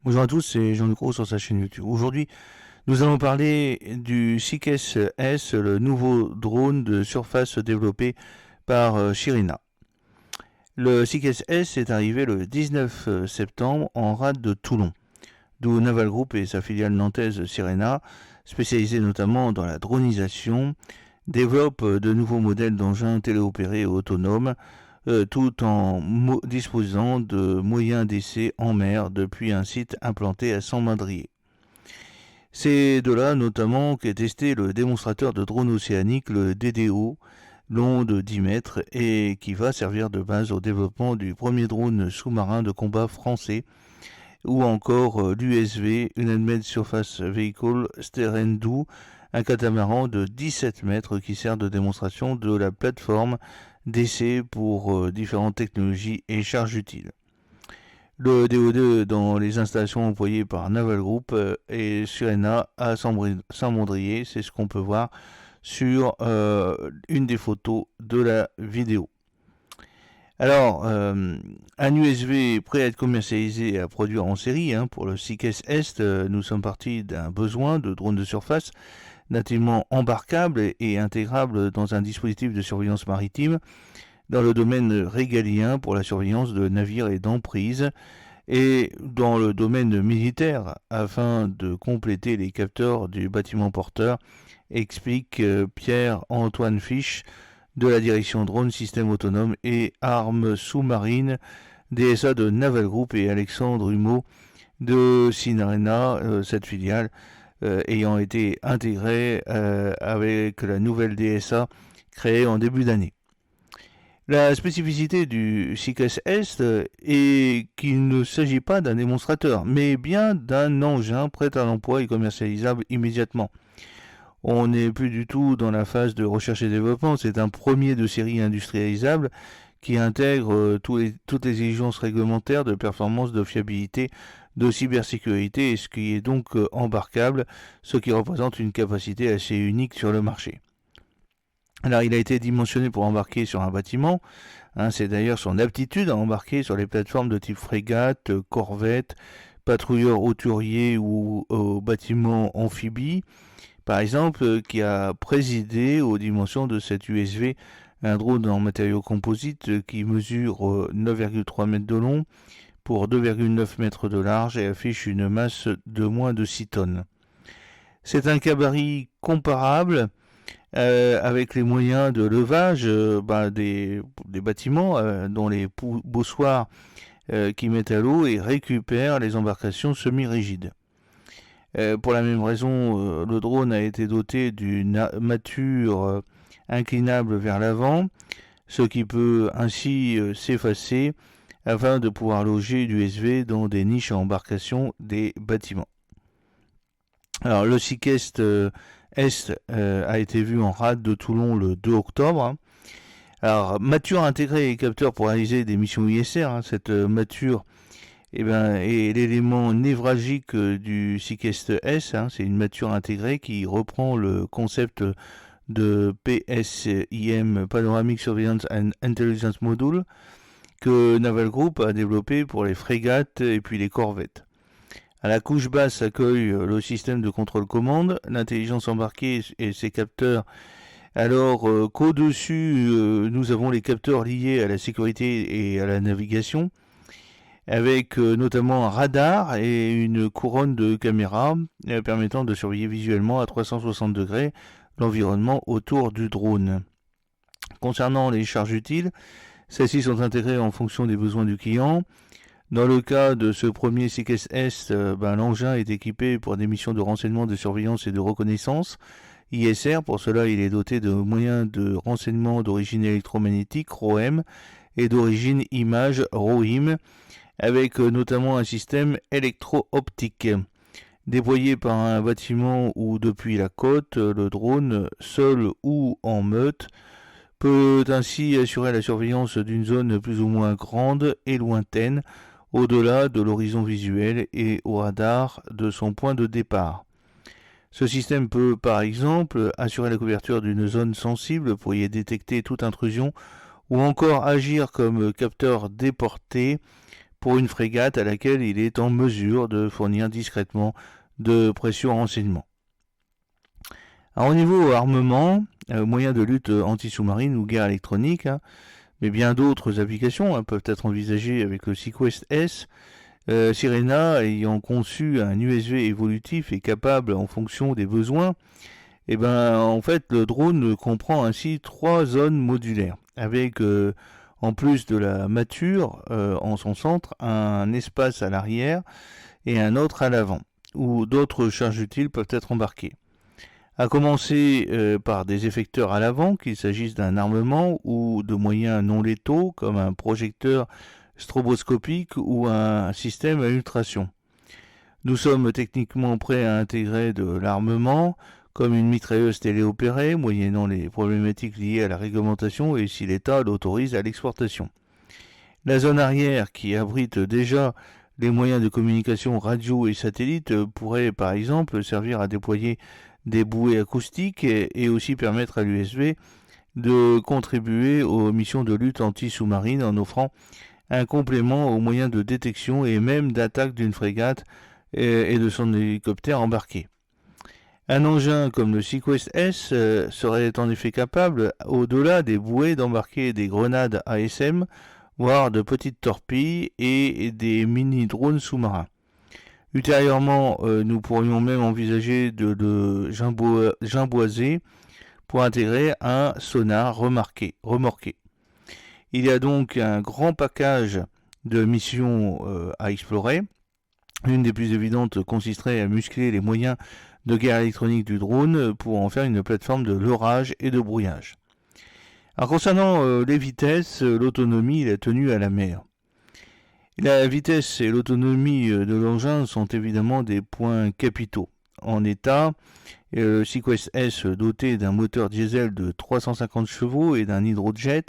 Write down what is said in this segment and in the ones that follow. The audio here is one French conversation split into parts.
Bonjour à tous, c'est Jean Lucro sur sa chaîne YouTube. Aujourd'hui, nous allons parler du Seekes S, le nouveau drone de surface développé par Shirina. Le Seekes S est arrivé le 19 septembre en rade de Toulon, d'où Naval Group et sa filiale nantaise Sirena, spécialisée notamment dans la dronisation, développent de nouveaux modèles d'engins téléopérés et autonomes, tout en disposant de moyens d'essai en mer depuis un site implanté à Saint-Mandrier. C'est de là notamment qu'est testé le démonstrateur de drone océanique, le DDO, long de 10 mètres et qui va servir de base au développement du premier drone sous-marin de combat français, ou encore l'USV, Unmanned Surface Vehicle Sterendu, un catamaran de 17 mètres qui sert de démonstration de la plateforme d'essai pour différentes technologies et charges utiles. Le DO2 dans les installations employées par Naval Group et Sirena à Saint-Mandrier, c'est ce qu'on peut voir sur une des photos de la vidéo. Alors, un USV prêt à être commercialisé et à produire en série pour le Seekes Est, nous sommes partis d'un besoin de drone de surface nativement embarquable et intégrable dans un dispositif de surveillance maritime dans le domaine régalien pour la surveillance de navires et d'emprises et dans le domaine militaire afin de compléter les capteurs du bâtiment porteur, explique Pierre-Antoine Fisch de la direction drone, système autonome et armes sous-marines DSA de Naval Group et Alexandre Humeau de Sirena, cette filiale ayant été intégrée avec la nouvelle DSA créée en début d'année. La spécificité du Seekes Est est qu'il ne s'agit pas d'un démonstrateur, mais bien d'un engin prêt à l'emploi et commercialisable immédiatement. On n'est plus du tout dans la phase de recherche et développement, c'est un premier de série industrialisable qui intègre toutes les exigences réglementaires de performance, de fiabilité, de cybersécurité et ce qui est donc embarquable, ce qui représente une capacité assez unique sur le marché. Alors il a été dimensionné pour embarquer sur un bâtiment, c'est d'ailleurs son aptitude à embarquer sur les plateformes de type frégate, corvette, patrouilleur hauturier ou bâtiment amphibie, par exemple, qui a présidé aux dimensions de cette USV, un drone en matériaux composites qui mesure 9,3 mètres de long pour 2,9 mètres de large et affiche une masse de moins de 6 tonnes. C'est un gabarit comparable avec les moyens de levage des bâtiments dont les bossoirs qui mettent à l'eau et récupèrent les embarcations semi-rigides. Pour la même raison, le drone a été doté d'une mâture inclinable vers l'avant, ce qui peut ainsi s'effacer afin de pouvoir loger l'USV dans des niches à embarcation des bâtiments. Alors le Seekes Est a été vu en rade de Toulon le 2 octobre. Alors mâture intégrée et capteur pour réaliser des missions ISR, cette mâture est l'élément névralgique du Seekes S, c'est une mâture intégrée qui reprend le concept de PSIM, Panoramic Surveillance and Intelligence Module, que Naval Group a développé pour les frégates et puis les corvettes. À la couche basse s'accueille le système de contrôle-commande, l'intelligence embarquée et ses capteurs, alors qu'au-dessus, nous avons les capteurs liés à la sécurité et à la navigation, avec notamment un radar et une couronne de caméras permettant de surveiller visuellement à 360 degrés l'environnement autour du drone. Concernant les charges utiles, celles-ci sont intégrées en fonction des besoins du client. Dans le cas de ce premier Seekes Est, l'engin est équipé pour des missions de renseignement, de surveillance et de reconnaissance. ISR, pour cela, il est doté de moyens de renseignement d'origine électromagnétique, ROM, et d'origine image, ROIM, avec notamment un système électro-optique. Déployé par un bâtiment ou depuis la côte, le drone, seul ou en meute, peut ainsi assurer la surveillance d'une zone plus ou moins grande et lointaine, au-delà de l'horizon visuel et au radar de son point de départ. Ce système peut par exemple assurer la couverture d'une zone sensible pour y détecter toute intrusion ou encore agir comme capteur déporté pour une frégate à laquelle il est en mesure de fournir discrètement de précieux renseignements. Alors, au niveau armement, moyens de lutte anti-sous-marine ou guerre électronique, mais bien d'autres applications peuvent être envisagées avec le Sequest S. Sirena ayant conçu un USV évolutif et capable en fonction des besoins, en fait, le drone comprend ainsi 3 zones modulaires, avec en plus de la mâture en son centre, un espace à l'arrière et un autre à l'avant, où d'autres charges utiles peuvent être embarquées. À commencer par des effecteurs à l'avant, qu'il s'agisse d'un armement ou de moyens non létaux comme un projecteur stroboscopique ou un système à ultrasons. Nous sommes techniquement prêts à intégrer de l'armement comme une mitrailleuse téléopérée, moyennant les problématiques liées à la réglementation et si l'État l'autorise à l'exportation. La zone arrière, qui abrite déjà les moyens de communication radio et satellite, pourrait par exemple servir à déployer des bouées acoustiques et aussi permettre à l'USV de contribuer aux missions de lutte anti-sous-marine en offrant un complément aux moyens de détection et même d'attaque d'une frégate et de son hélicoptère embarqué. Un engin comme le Sequest S serait en effet capable, au-delà des bouées, d'embarquer des grenades ASM, voire de petites torpilles et des mini-drones sous-marins. Ultérieurement, nous pourrions même envisager de le jimboiser pour intégrer un sonar remorqué. Il y a donc un grand package de missions à explorer. L'une des plus évidentes consisterait à muscler les moyens de guerre électronique du drone pour en faire une plateforme de leurrage et de brouillage. Alors concernant les vitesses, l'autonomie et la tenue à la mer. La vitesse et l'autonomie de l'engin sont évidemment des points capitaux. En état, le Sequest S, doté d'un moteur diesel de 350 chevaux et d'un hydrojet,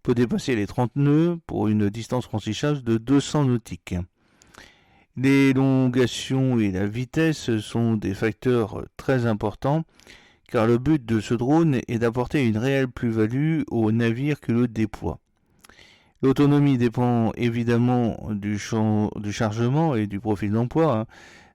peut dépasser les 30 nœuds pour une distance franchissage de 200 nautiques. L'élongation et la vitesse sont des facteurs très importants car le but de ce drone est d'apporter une réelle plus-value au navire que le déploie. L'autonomie dépend évidemment du chargement et du profil d'emploi.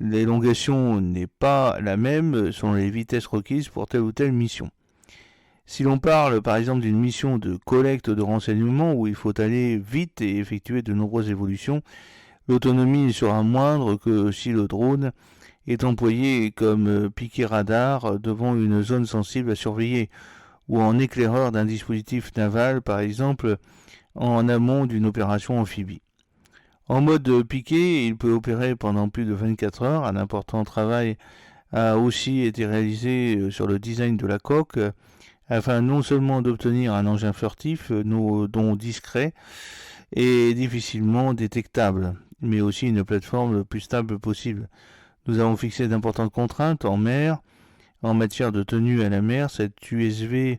L'élongation n'est pas la même selon les vitesses requises pour telle ou telle mission. Si l'on parle par exemple d'une mission de collecte de renseignements où il faut aller vite et effectuer de nombreuses évolutions, l'autonomie sera moindre que si le drone est employé comme piquet radar devant une zone sensible à surveiller ou en éclaireur d'un dispositif naval par exemple en amont d'une opération amphibie. En mode piqué, il peut opérer pendant plus de 24 heures. Un important travail a aussi été réalisé sur le design de la coque afin non seulement d'obtenir un engin furtif, dont discret et difficilement détectable, mais aussi une plateforme le plus stable possible. Nous avons fixé d'importantes contraintes en mer. En matière de tenue à la mer, cette USV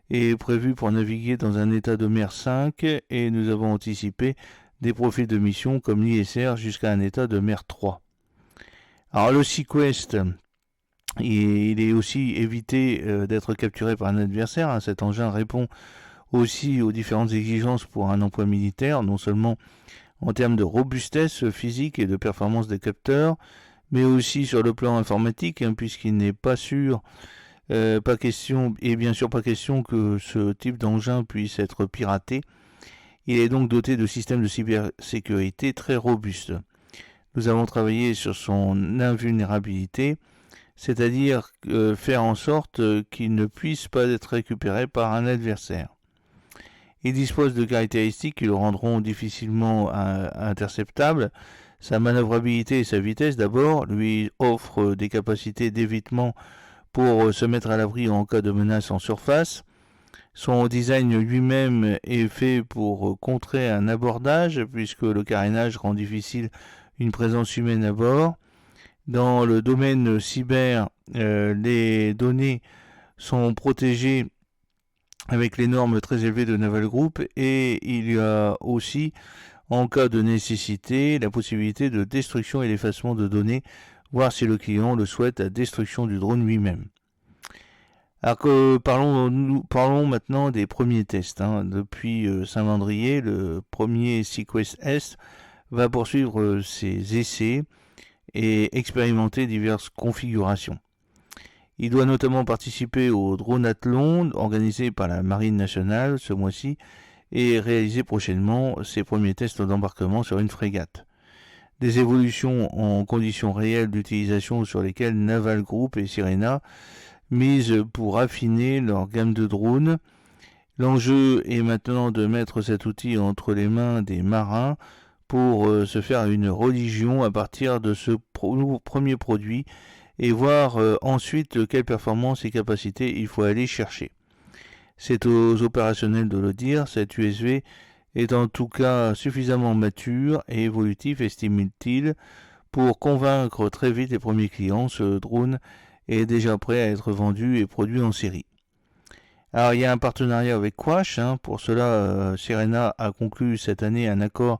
est prévu pour naviguer dans un état de mer 5 et nous avons anticipé des profils de mission comme l'ISR jusqu'à un état de mer 3. Alors le Sequest, il est aussi évité d'être capturé par un adversaire. Cet engin répond aussi aux différentes exigences pour un emploi militaire, non seulement en termes de robustesse physique et de performance des capteurs, mais aussi sur le plan informatique, puisqu'il n'est pas sûr pas question que ce type d'engin puisse être piraté. Il est donc doté de systèmes de cybersécurité très robustes. Nous avons travaillé sur son invulnérabilité, c'est-à-dire faire en sorte qu'il ne puisse pas être récupéré par un adversaire. Il dispose de caractéristiques qui le rendront difficilement interceptable. Sa manœuvrabilité et sa vitesse d'abord lui offrent des capacités d'évitement pour se mettre à l'abri en cas de menace en surface. Son design lui-même est fait pour contrer un abordage puisque le carénage rend difficile une présence humaine à bord. Dans le domaine cyber, les données sont protégées avec les normes très élevées de Naval Group et il y a aussi, en cas de nécessité, la possibilité de destruction et d'effacement de données, voire si le client le souhaite, la destruction du drone lui-même. Alors que parlons maintenant des premiers tests. Depuis Saint-Mandrier, le premier Sequest S va poursuivre ses essais et expérimenter diverses configurations. Il doit notamment participer au Dronathlon organisé par la Marine nationale ce mois-ci et réaliser prochainement ses premiers tests d'embarquement sur une frégate. Des évolutions en conditions réelles d'utilisation sur lesquelles Naval Group et Sirena misent pour affiner leur gamme de drones. L'enjeu est maintenant de mettre cet outil entre les mains des marins pour se faire une religion à partir de ce premier produit et voir ensuite quelles performances et capacités il faut aller chercher. C'est aux opérationnels de le dire, cette USV est en tout cas suffisamment mature et évolutif, estime-t-il, pour convaincre très vite les premiers clients. Ce drone est déjà prêt à être vendu et produit en série. Alors il y a un partenariat avec Quash, pour cela Sirena a conclu cette année un accord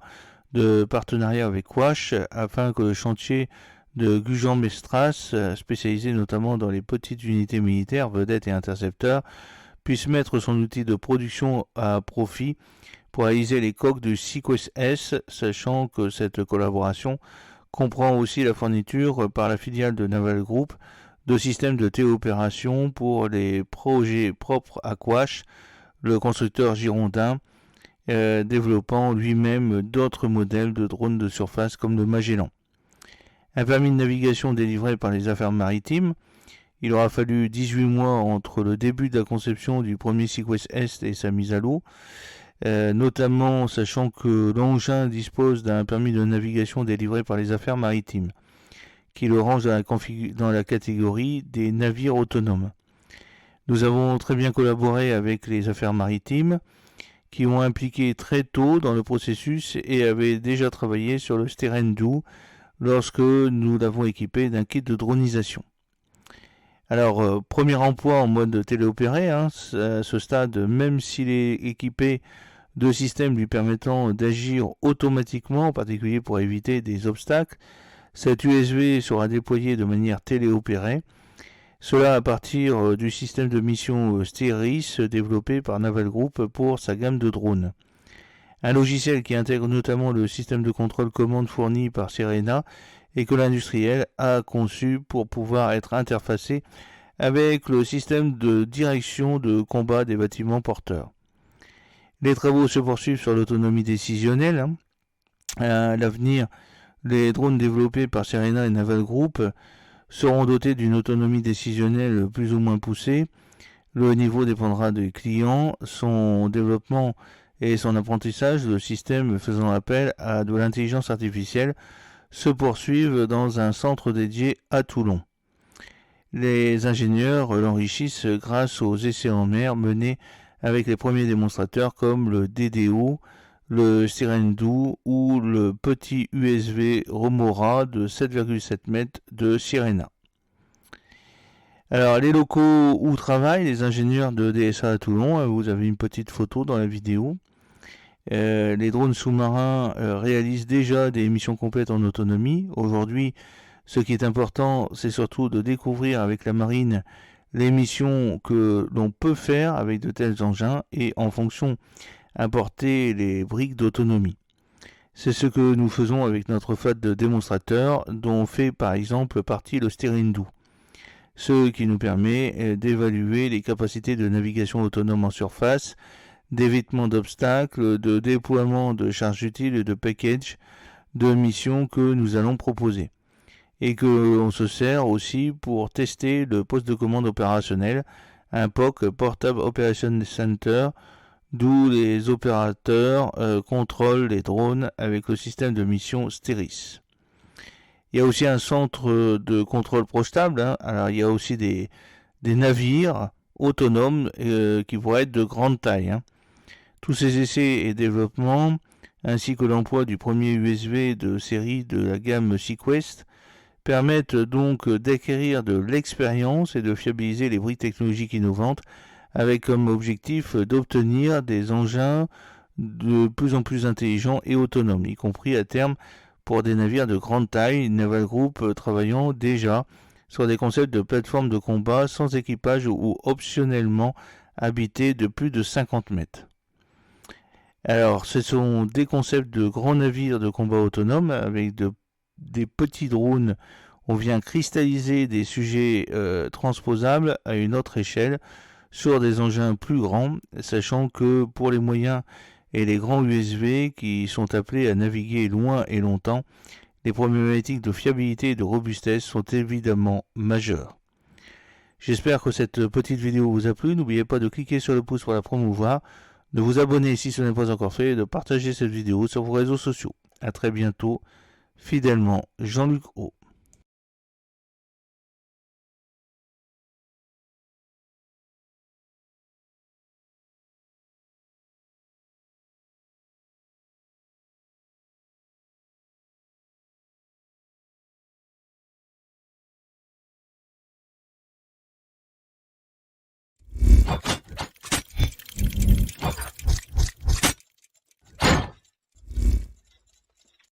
de partenariat avec Quash afin que le chantier de Gujan-Mestras, spécialisé notamment dans les petites unités militaires, vedettes et intercepteurs, puisse mettre son outil de production à profit pour réaliser les coques du Seaquest S, sachant que cette collaboration comprend aussi la fourniture par la filiale de Naval Group de systèmes de téléopération pour les projets propres à Quash, le constructeur girondin, développant lui-même d'autres modèles de drones de surface comme le Magellan. Un permis de navigation délivré par les affaires maritimes. Il aura fallu 18 mois entre le début de la conception du premier Seaquest S et sa mise à l'eau, notamment sachant que l'engin dispose d'un permis de navigation délivré par les affaires maritimes, qui le range dans la catégorie des navires autonomes. Nous avons très bien collaboré avec les affaires maritimes, qui ont impliqué très tôt dans le processus et avaient déjà travaillé sur le Sterendu lorsque nous l'avons équipé d'un kit de dronisation. Alors, premier emploi en mode téléopéré, à ce stade, même s'il est équipé de systèmes lui permettant d'agir automatiquement, en particulier pour éviter des obstacles, cette USV sera déployée de manière téléopérée, cela à partir du système de mission Steris développé par Naval Group pour sa gamme de drones. Un logiciel qui intègre notamment le système de contrôle commande fourni par Sirena et que l'industriel a conçu pour pouvoir être interfacé avec le système de direction de combat des bâtiments porteurs. Les travaux se poursuivent sur l'autonomie décisionnelle. À l'avenir, les drones développés par Sirena et Naval Group seront dotés d'une autonomie décisionnelle plus ou moins poussée. Le niveau dépendra des clients, son développement et son apprentissage. Le système faisant appel à de l'intelligence artificielle se poursuivent dans un centre dédié à Toulon. Les ingénieurs l'enrichissent grâce aux essais en mer menés avec les premiers démonstrateurs comme le DDO, le Sterendu ou le petit USV Remora de 7,7 mètres de Sirena. Alors les locaux où travaillent les ingénieurs de DSA à Toulon, vous avez une petite photo dans la vidéo. Les drones sous-marins réalisent déjà des missions complètes en autonomie. Aujourd'hui, ce qui est important, c'est surtout de découvrir avec la marine les missions que l'on peut faire avec de tels engins et en fonction apporter les briques d'autonomie. C'est ce que nous faisons avec notre flotte de démonstrateurs dont fait par exemple partie le Sterendu. Ce qui nous permet d'évaluer les capacités de navigation autonome en surface, d'évitement d'obstacles, de déploiement de charges utiles et de package de missions que nous allons proposer. Et que l'on se sert aussi pour tester le poste de commande opérationnel, un POC, Portable Operation Center, d'où les opérateurs contrôlent les drones avec le système de mission Steris. Il y a aussi un centre de contrôle projetable, alors il y a aussi des navires autonomes qui pourraient être de grande taille. Tous ces essais et développements, ainsi que l'emploi du premier USV de série de la gamme Seaquest, permettent donc d'acquérir de l'expérience et de fiabiliser les briques technologiques innovantes avec comme objectif d'obtenir des engins de plus en plus intelligents et autonomes, y compris à terme pour des navires de grande taille, Naval Group travaillant déjà sur des concepts de plateformes de combat sans équipage ou optionnellement habités de plus de 50 mètres. Alors, ce sont des concepts de grands navires de combat autonomes avec des petits drones. On vient cristalliser des sujets transposables à une autre échelle sur des engins plus grands, sachant que pour les moyens et les grands USV qui sont appelés à naviguer loin et longtemps, les problématiques de fiabilité et de robustesse sont évidemment majeures. J'espère que cette petite vidéo vous a plu. N'oubliez pas de cliquer sur le pouce pour la promouvoir, de vous abonner si ce n'est pas encore fait et de partager cette vidéo sur vos réseaux sociaux. A très bientôt. Fidèlement, Jean-Luc O.